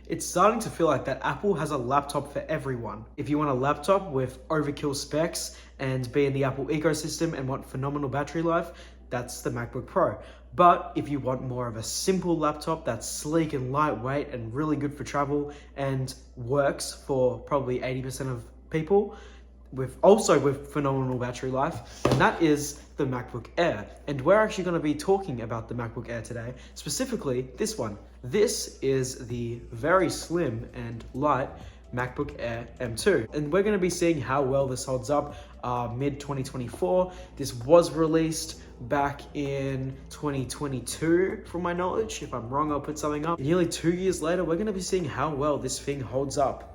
It's starting to feel like that Apple has a laptop for everyone. If you want a laptop with overkill specs and be in the Apple ecosystem and want phenomenal battery life, that's the MacBook Pro. But if you want more of a simple laptop that's sleek and lightweight and really good for travel and works for probably 80% of people, with phenomenal battery life, and that is the MacBook Air. And we're actually going to be talking about the MacBook Air today, specifically this one. This is the very slim and light MacBook Air M2, and we're going to be seeing how well this holds up mid 2024. This was released back in 2022 from my knowledge. If I'm wrong, I'll put something up. Nearly 2 years later, we're going to be seeing how well this thing holds up.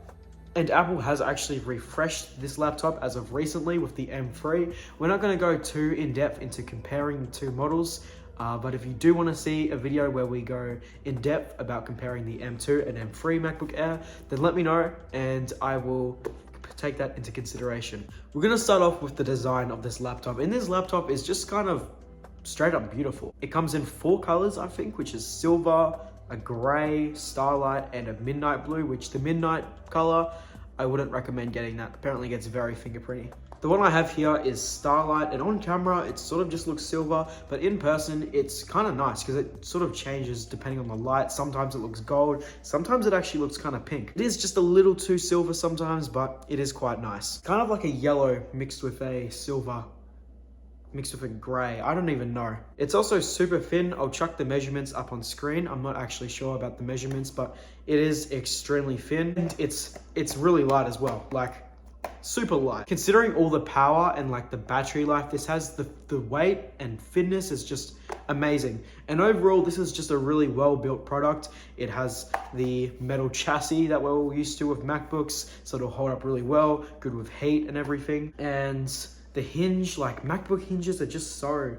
And Apple has actually refreshed this laptop as of recently with the M3. We're not going to go too in depth into comparing the two models, but if you do want to see a video where we go in depth about comparing the M2 and M3 MacBook Air, then let me know and I will take that into consideration. We're going to start off with the design of this laptop, and this laptop is just kind of straight up beautiful. It comes in 4 colors, I think, which is silver, a gray, starlight, and a midnight blue, which the midnight color, I wouldn't recommend getting that. Apparently it gets very fingerprinty. The one I have here is starlight, and on camera it sort of just looks silver, but in person it's kind of nice because it sort of changes depending on the light. Sometimes it looks gold, sometimes it actually looks kind of pink. It is just a little too silver sometimes, but it is quite nice. Kind of like a yellow mixed with a silver mixed with a gray. I don't even know. It's also super thin. I'll chuck the measurements up on screen. I'm not actually sure about the measurements, but it is extremely thin. And it's really light as well, like super light. Considering all the power and like the battery life this has, the weight and thinness is just amazing. And overall, this is just a really well-built product. It has the metal chassis that we're all used to with MacBooks, so it'll hold up really well, good with heat and everything. And the hinge, like MacBook hinges are just so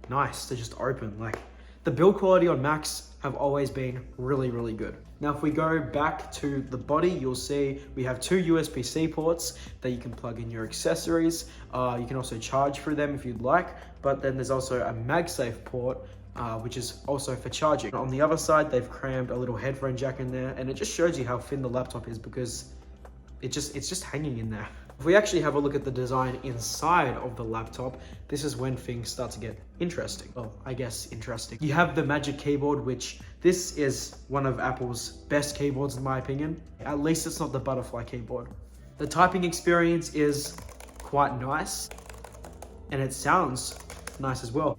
nice to just open. Like the build quality on Macs have always been really, really good. Now, if we go back to the body, you'll see we have 2 USB-C ports that you can plug in your accessories. You can also charge through them if you'd like, but then there's also a MagSafe port, which is also for charging. On the other side, they've crammed a little headphone jack in there, and it just shows you how thin the laptop is because it's just hanging in there. If we actually have a look at the design inside of the laptop, this is when things start to get interesting. Well, I guess interesting. You have the Magic Keyboard, which this is one of Apple's best keyboards in my opinion. At least it's not the butterfly keyboard. The typing experience is quite nice, and it sounds nice as well.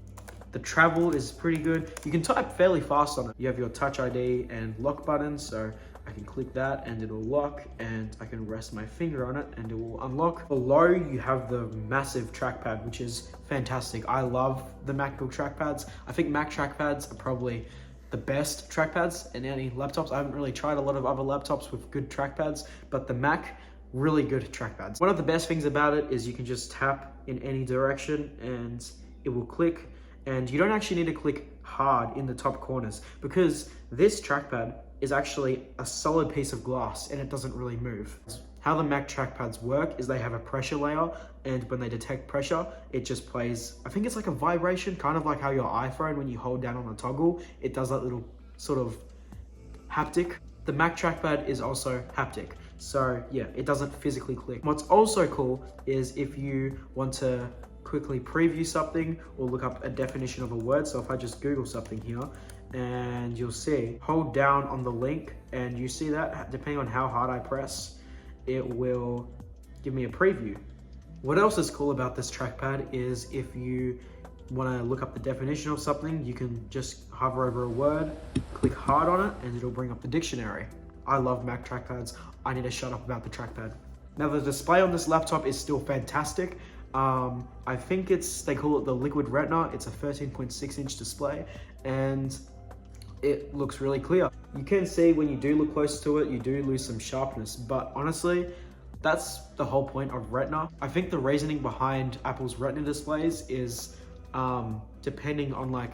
The travel is pretty good. You can type fairly fast on it. You have your Touch ID and lock buttons, so I can click that and it'll lock, and I can rest my finger on it and it will unlock. Below, you have the massive trackpad, which is fantastic. I love the MacBook trackpads. I think Mac trackpads are probably the best trackpads in any laptops. I haven't really tried a lot of other laptops with good trackpads, but the Mac, really good trackpads. One of the best things about it is you can just tap in any direction and it will click, and you don't actually need to click hard in the top corners because this trackpad is actually a solid piece of glass and it doesn't really move. How the Mac trackpads work is they have a pressure layer, and when they detect pressure, it just plays, I think it's like a vibration, kind of like how your iPhone, when you hold down on a toggle, it does that little sort of haptic. The Mac trackpad is also haptic. So yeah, it doesn't physically click. What's also cool is if you want to quickly preview something or look up a definition of a word. So if I just Google something here, and you'll see, hold down on the link and you see that depending on how hard I press, it will give me a preview. What else is cool about this trackpad is if you want to look up the definition of something, you can just hover over a word, click hard on it, and it'll bring up the dictionary. I love Mac trackpads. I need to shut up about the trackpad. Now, the display on this laptop is still fantastic. I think they call it the Liquid Retina. It's a 13.6 inch display, and it looks really clear. You can see when you do look close to it, you do lose some sharpness, but honestly, that's the whole point of Retina. I think the reasoning behind Apple's Retina displays is depending on like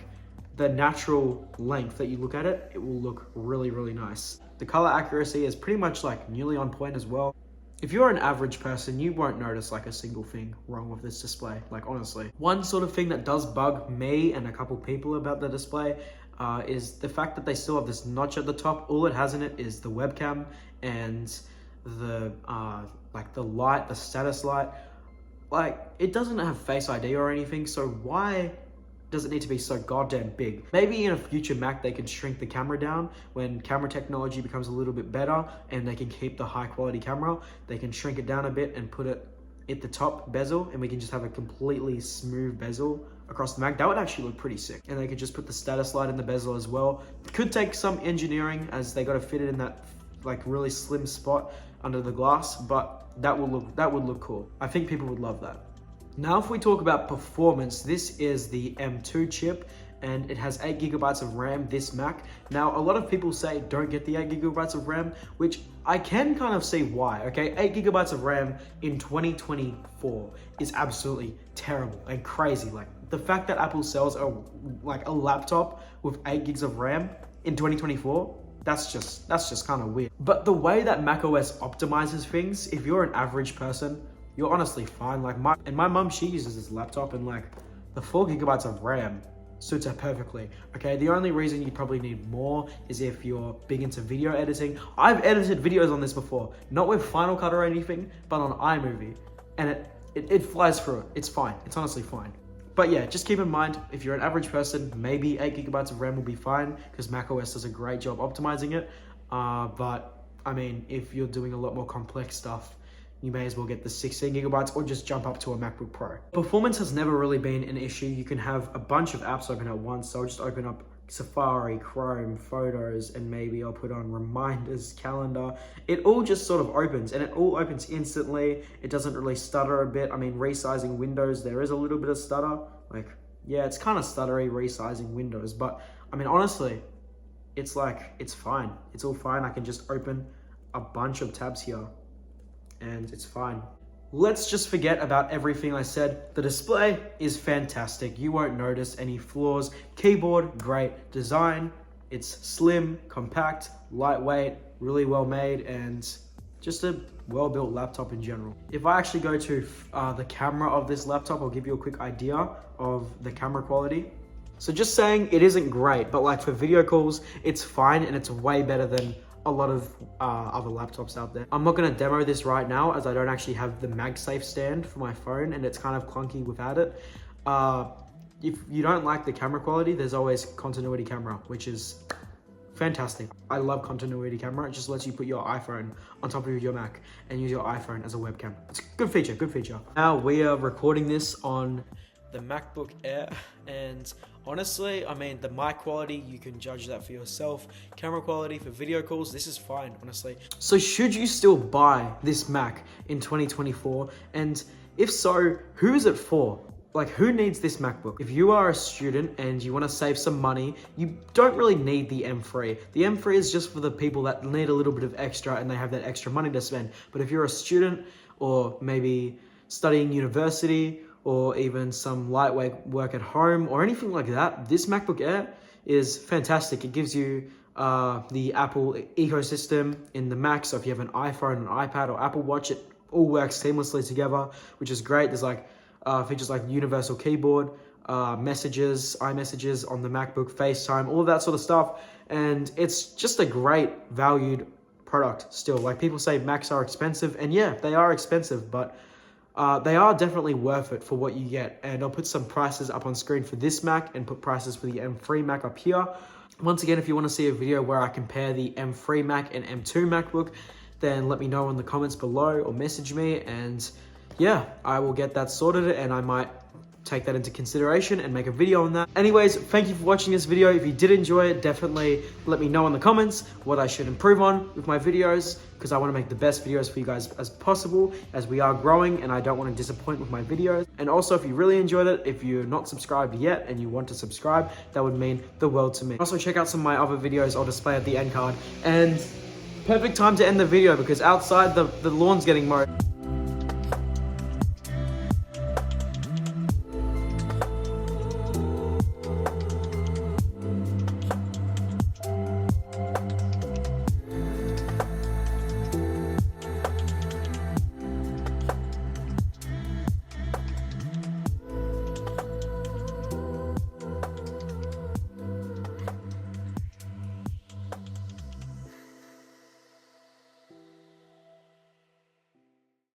the natural length that you look at it, it will look really, really nice. The color accuracy is pretty much like nearly on point as well. If you're an average person, you won't notice like a single thing wrong with this display, like honestly. One sort of thing that does bug me and a couple people about the display is the fact that they still have this notch at the top. All it has in it is the webcam and the like the light, the status light. Like, it doesn't have Face ID or anything, so why does it need to be so goddamn big? Maybe in a future Mac they could shrink the camera down when camera technology becomes a little bit better and they can keep the high quality camera. They can shrink it down a bit and put it at the top bezel, and we can just have a completely smooth bezel across the Mac. That would actually look pretty sick. And they could just put the status light in the bezel as well. Could take some engineering, as they got to fit it in that like really slim spot under the glass, but that would look cool. I think people would love that. Now, if we talk about performance, this is the M2 chip, and it has 8 gigabytes of RAM, this Mac. Now, a lot of people say don't get the 8 gigabytes of RAM, which I can kind of see why, okay? 8 gigabytes of RAM in 2024 is absolutely terrible and crazy. Like, the fact that Apple sells a laptop with 8 gigs of RAM in 2024, that's just kind of weird. But the way that macOS optimizes things, if you're an average person, you're honestly fine. Like my mom, she uses this laptop, and like the 4 gigabytes of RAM suits her perfectly. Okay, the only reason you probably need more is if you're big into video editing. I've edited videos on this before, not with Final Cut or anything, but on iMovie, and it flies through it. It's fine. It's honestly fine. But yeah, just keep in mind, if you're an average person, maybe 8 gigabytes of RAM will be fine, because macOS does a great job optimizing it. But I mean, if you're doing a lot more complex stuff, you may as well get the 16 gigabytes or just jump up to a MacBook Pro. Performance has never really been an issue. You can have a bunch of apps open at once. So I'll just open up Safari, Chrome, Photos, and maybe I'll put on Reminders, Calendar. It all just sort of opens, and it all opens instantly. It doesn't really stutter a bit. I mean, resizing windows, there is a little bit of stutter. Like, yeah, it's kind of stuttery resizing windows, but I mean, honestly, it's fine. It's all fine. I can just open a bunch of tabs here, and it's fine. Let's just forget about everything I said. The display is fantastic. You won't notice any flaws. Keyboard, great. Design, it's slim, compact, lightweight, really well made, and just a well-built laptop in general. If I actually go to the camera of this laptop, I'll give you a quick idea of the camera quality. So just saying, it isn't great, but like for video calls, it's fine, and it's way better than a lot of other laptops out there. I'm not gonna demo this right now, as I don't actually have the MagSafe stand for my phone, and it's kind of clunky without it. If you don't like the camera quality, there's always continuity camera, which is fantastic. I love continuity camera. It just lets you put your iPhone on top of your Mac and use your iPhone as a webcam. It's a good feature, good feature. Now we are recording this on the MacBook Air, and honestly, I mean, the mic quality, you can judge that for yourself. Camera quality for video calls, this is fine, honestly. So should you still buy this Mac in 2024? And if so, who is it for? Like, who needs this MacBook? If you are a student and you want to save some money, you don't really need the M3. The M3 is just for the people that need a little bit of extra and they have that extra money to spend. But if you're a student, or maybe studying university, or even some lightweight work at home or anything like that, this MacBook Air is fantastic. It gives you the Apple ecosystem in the Mac. So if you have an iPhone, an iPad, or Apple Watch, it all works seamlessly together, which is great. There's like features like universal keyboard, messages, iMessages on the MacBook, FaceTime, all of that sort of stuff. And it's just a great valued product still. Like, people say Macs are expensive, and yeah, they are expensive, but they are definitely worth it for what you get. And I'll put some prices up on screen for this Mac and put prices for the M3 Mac up here. Once again, if you want to see a video where I compare the M3 Mac and M2 MacBook, then let me know in the comments below or message me, and yeah, I will get that sorted, and I might take that into consideration and make a video on that. Anyways, thank you for watching this video. If you did enjoy it, definitely let me know in the comments what I should improve on with my videos, because I want to make the best videos for you guys as possible, as we are growing and I don't want to disappoint with my videos. And also, if you really enjoyed it, if you're not subscribed yet and you want to subscribe, that would mean the world to me. Also, check out some of my other videos I'll display at the end card. And perfect time to end the video, because outside the lawn's getting mowed.